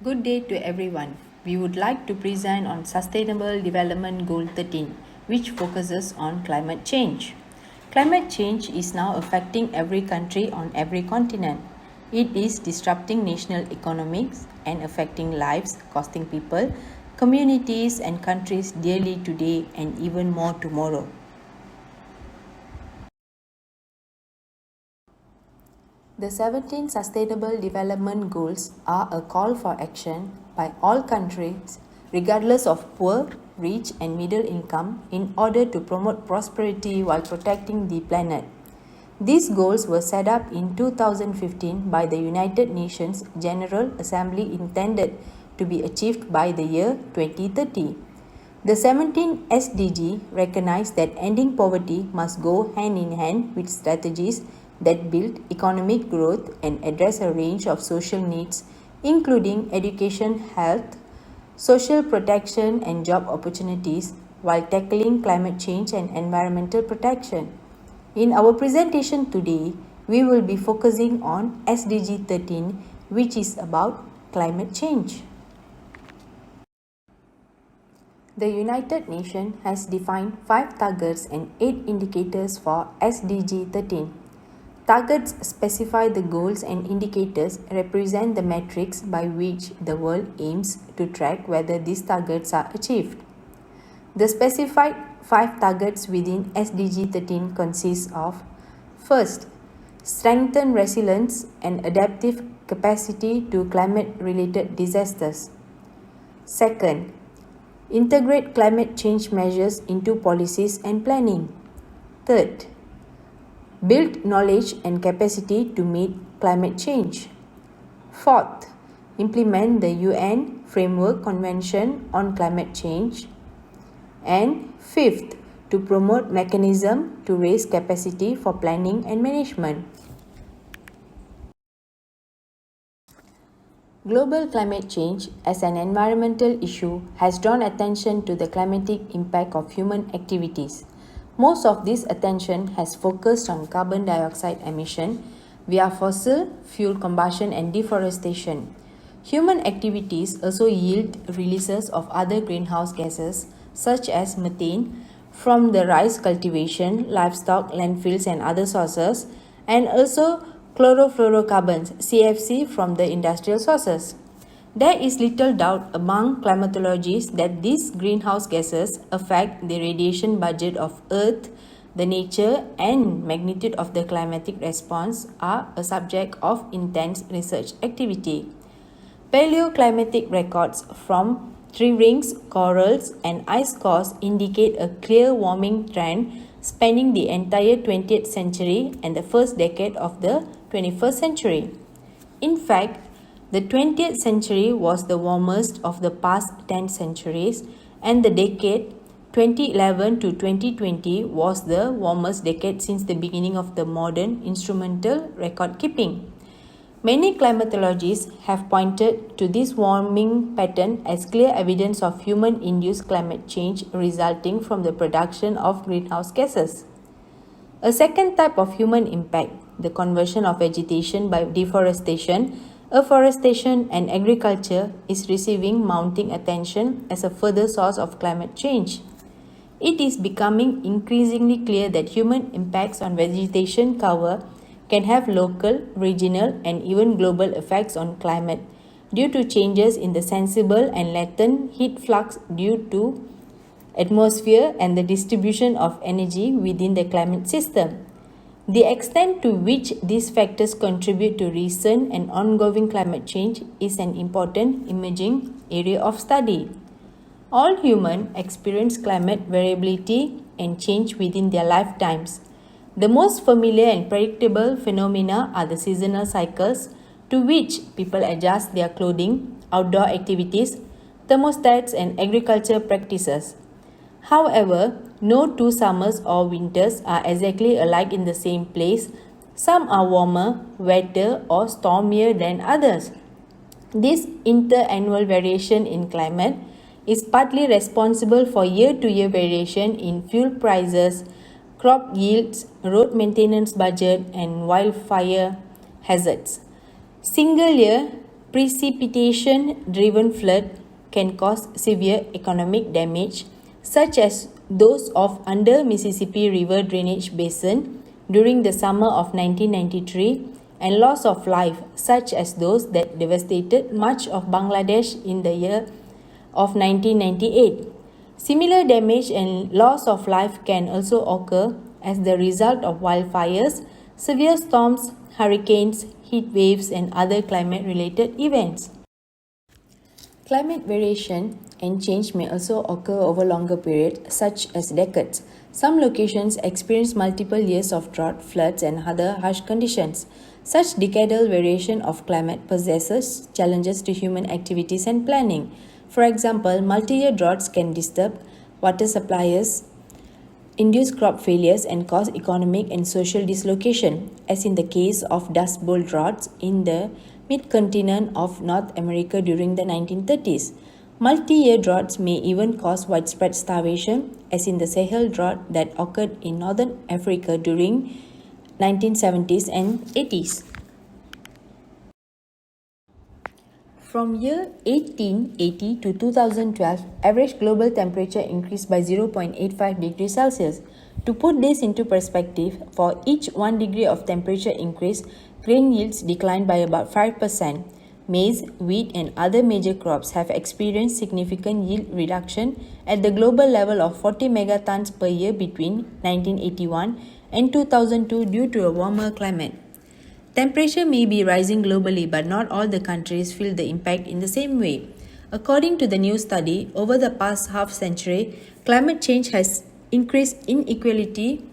Good day to everyone. We would like to present on Sustainable Development Goal 13, which focuses on climate change. Climate change is now affecting every country on every continent. It is disrupting national economics and affecting lives, costing people, communities, and countries dearly today and even more tomorrow. The 17 Sustainable Development Goals are a call for action by all countries, regardless of poor, rich, and middle income, in order to promote prosperity while protecting the planet. These goals were set up in 2015 by the United Nations General Assembly intended to be achieved by the year 2030. The 17 SDG recognize that ending poverty must go hand in hand with strategies that build economic growth and address a range of social needs, including education, health, social protection, and job opportunities, while tackling climate change and environmental protection. In our presentation today, we will be focusing on SDG 13, which is about climate change. The United Nations has defined 5 targets and 8 indicators for SDG 13. Targets specify the goals and indicators represent the metrics by which the world aims to track whether these targets are achieved. The specified 5 targets within SDG 13 consist of: first, strengthen resilience and adaptive capacity to climate-related disasters. Second, integrate climate change measures into policies and planning. Third, build knowledge and capacity to meet climate change. Fourth, implement the UN Framework Convention on Climate Change. And fifth, to promote mechanism to raise capacity for planning and management. Global climate change as an environmental issue has drawn attention to the climatic impact of human activities. Most of this attention has focused on carbon dioxide emission via fossil fuel combustion and deforestation. Human activities also yield releases of other greenhouse gases such as methane from the rice cultivation, livestock, landfills and other sources, and also chlorofluorocarbons (CFC) from the industrial sources. There is little doubt among climatologists that these greenhouse gases affect the radiation budget of Earth. The nature and magnitude of the climatic response are a subject of intense research activity. Paleoclimatic records from tree rings, corals, and ice cores indicate a clear warming trend spanning the entire 20th century and the first decade of the 21st century. In fact, the 20th century was the warmest of the past 10 centuries, and the decade 2011 to 2020 was the warmest decade since the beginning of the modern instrumental record keeping. Many climatologists have pointed to this warming pattern as clear evidence of human-induced climate change resulting from the production of greenhouse gases. A second type of human impact, the conversion of vegetation by deforestation, afforestation and agriculture, is receiving mounting attention as a further source of climate change. It is becoming increasingly clear that human impacts on vegetation cover can have local, regional, and even global effects on climate due to changes in the sensible and latent heat flux due to atmosphere and the distribution of energy within the climate system. The extent to which these factors contribute to recent and ongoing climate change is an important emerging area of study. All humans experience climate variability and change within their lifetimes. The most familiar and predictable phenomena are the seasonal cycles, to which people adjust their clothing, outdoor activities, thermostats, and agriculture practices. However, no two summers or winters are exactly alike in the same place. Some are warmer, wetter, or stormier than others. This interannual variation in climate is partly responsible for year-to-year variation in fuel prices, crop yields, road maintenance budget, and wildfire hazards. Single year precipitation-driven flood can cause severe economic damage, such as those of under Mississippi River drainage basin during the summer of 1993, and loss of life, such as those that devastated much of Bangladesh in the year of 1998. Similar damage and loss of life can also occur as the result of wildfires, severe storms, hurricanes, heat waves, and other climate-related events. Climate variation and change may also occur over longer periods, such as decades. Some locations experience multiple years of drought, floods, and other harsh conditions. Such decadal variation of climate possesses challenges to human activities and planning. For example, multi-year droughts can disturb water supplies, induce crop failures, and cause economic and social dislocation, as in the case of Dust Bowl droughts in the mid-continent of North America during the 1930s. Multi-year droughts may even cause widespread starvation, as in the Sahel drought that occurred in northern Africa during 1970s and 80s. From year 1880 to 2012, average global temperature increased by 0.85 degrees Celsius. To put this into perspective, for each 1 degree of temperature increase, grain yields declined by about 5%. Maize, wheat, and other major crops have experienced significant yield reduction at the global level of 40 megatons per year between 1981 and 2002 due to a warmer climate. Temperature may be rising globally, but not all the countries feel the impact in the same way. According to the new study, over the past half-century, climate change has increased inequality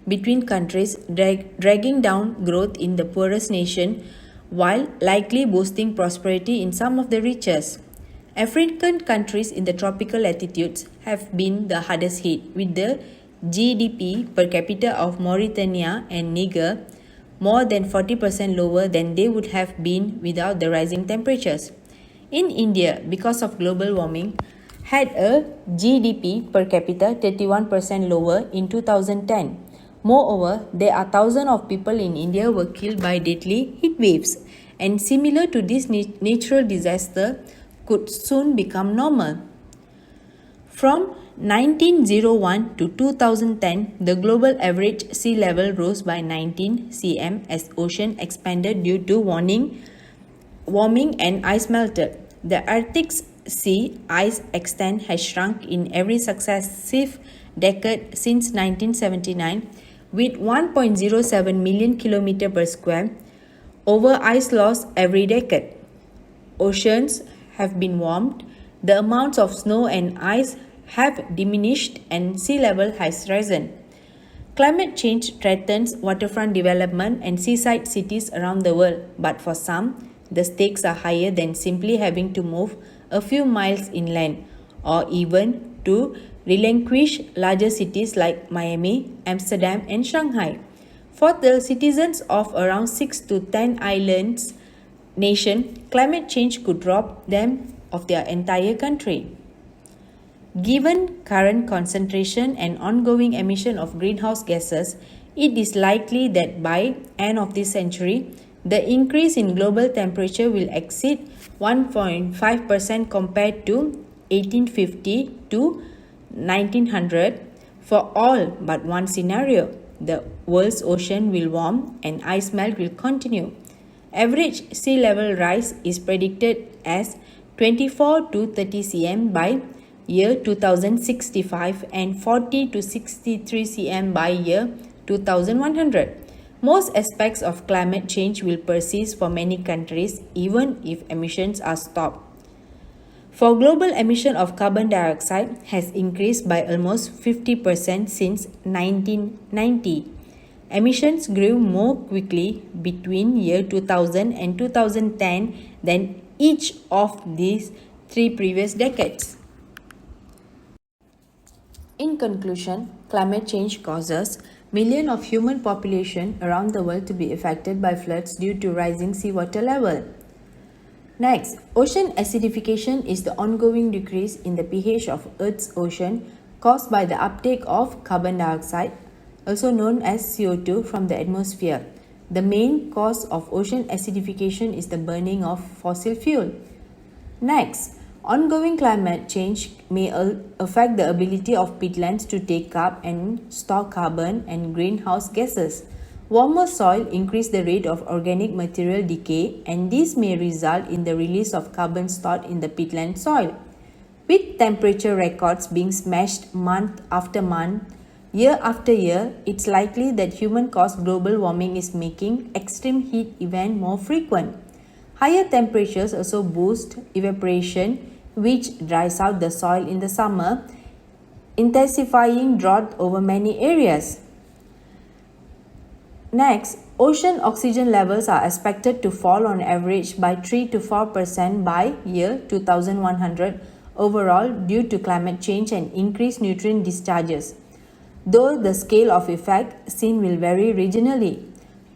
between countries, dragging down growth in the poorest nation, while likely boosting prosperity in some of the richest. African countries in the tropical latitudes have been the hardest hit, with the GDP per capita of Mauritania and Niger more than 40% lower than they would have been without the rising temperatures. In India, because of global warming, had a GDP per capita 31% lower in 2010. Moreover, there are thousands of people in India were killed by deadly heat waves, and similar to this natural disaster could soon become normal. From 1901 to 2010, the global average sea level rose by 19 cm as ocean expanded due to warming and ice melted. The Arctic sea ice extent has shrunk in every successive decade since 1979, with 1.07 million km per square over ice loss every decade. Oceans have been warmed, the amounts of snow and ice have diminished, and sea level has risen. Climate change threatens waterfront development and seaside cities around the world, but for some, the stakes are higher than simply having to move a few miles inland, or even to relinquish larger cities like Miami, Amsterdam, and Shanghai. For the citizens of around 6 to 10 islands nation, climate change could rob them of their entire country. Given current concentration and ongoing emission of greenhouse gases, it is likely that by end of this century, the increase in global temperature will exceed 1.5% compared to 1850 to 1900 for all but one scenario. The world's ocean will warm and ice melt will continue. Average sea level rise is predicted as 24 to 30 cm by year 2065 and 40 to 63 cm by year 2100. Most aspects of climate change will persist for many countries even if emissions are stopped. For global emission of carbon dioxide has increased by almost 50% since 1990. Emissions grew more quickly between year 2000 and 2010 than each of these three previous decades. In conclusion, climate change causes millions of human population around the world to be affected by floods due to rising seawater level. Next, ocean acidification is the ongoing decrease in the pH of Earth's ocean caused by the uptake of carbon dioxide, also known as CO2, from the atmosphere. The main cause of ocean acidification is the burning of fossil fuel. Next, ongoing climate change may affect the ability of peatlands to take up and store carbon and greenhouse gases. Warmer soil increase the rate of organic material decay, and this may result in the release of carbon stored in the peatland soil. With temperature records being smashed month after month, year after year, it's likely that human-caused global warming is making extreme heat events more frequent. Higher temperatures also boost evaporation, which dries out the soil in the summer, intensifying drought over many areas. Next, ocean oxygen levels are expected to fall on average by 3 to 4% by year 2100 overall due to climate change and increased nutrient discharges, though the scale of effect seen will vary regionally.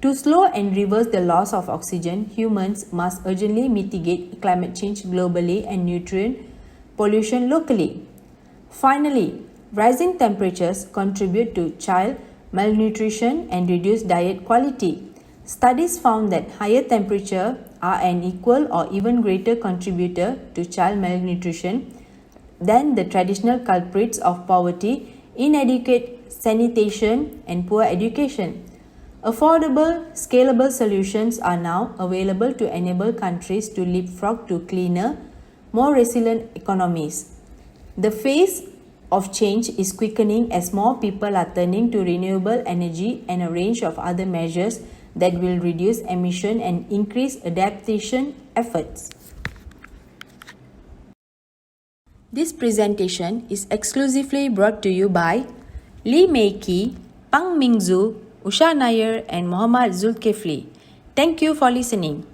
To slow and reverse the loss of oxygen, humans must urgently mitigate climate change globally and nutrient pollution locally. Finally, rising temperatures contribute to child malnutrition and reduced diet quality. Studies found that higher temperatures are an equal or even greater contributor to child malnutrition than the traditional culprits of poverty, inadequate sanitation, and poor education. Affordable, scalable solutions are now available to enable countries to leapfrog to cleaner, more resilient economies. The phase of change is quickening as more people are turning to renewable energy and a range of other measures that will reduce emission and increase adaptation efforts. This presentation is exclusively brought to you by Lee Mei Ki, Pang Mingzu, Usha Nair, and Muhammad Zulkifli. Thank you for listening.